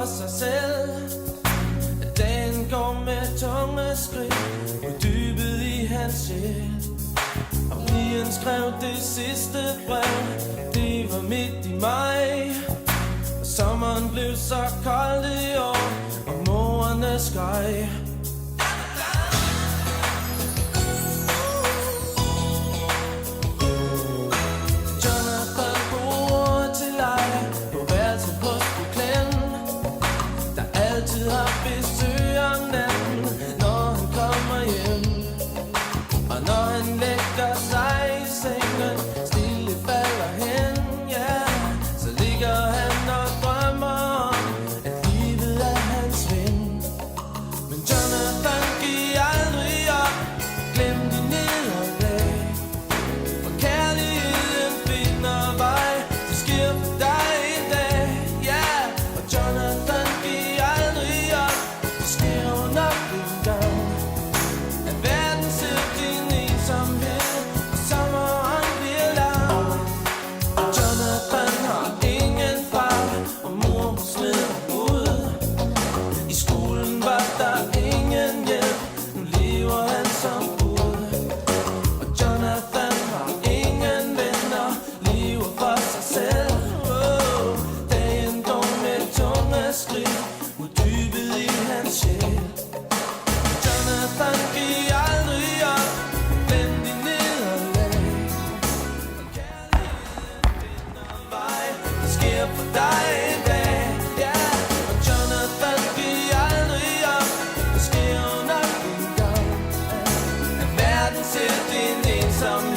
sig selv. Dagen går med tunge skridt uddybet i hans sjæl. Og pigen skrev det sidste brev, det var midt i maj. Og sommeren blev så kold i år, og morerne skreg. Jonathan bor til leje på værelset hos Bucklen, der altid har besøg om natten, når han kommer hjem. Og når han lægger sig i sengen, stille falder hen, ja, så ligger han og drømmer om, at livet er hans ven. Men Jonathan, giv aldrig op, glem de nederlag, for kærligheden finder vej, det sker for dig i dag, ja. Og Jonathan, giv aldrig op, det sker jo nok en gang, at verden ser din ensomhed, og sommeren bliver lang. Og Jonathan har ingen far, og mor hun smider ud. I skolen var der ingen hjælp, nu lever han som bud. Og Jonathan har ingen venner, lever for sig selv. Dagen går med tunge skridt, uddybet i hans sjæl. Jonathan, giv aldrig op, glem de nederlag, for kærligheden finder vej, det sker for dig en dag, ja. Og Jonathan, giv aldrig op, det sker jo nok en gang, at verden ser din ensomhed.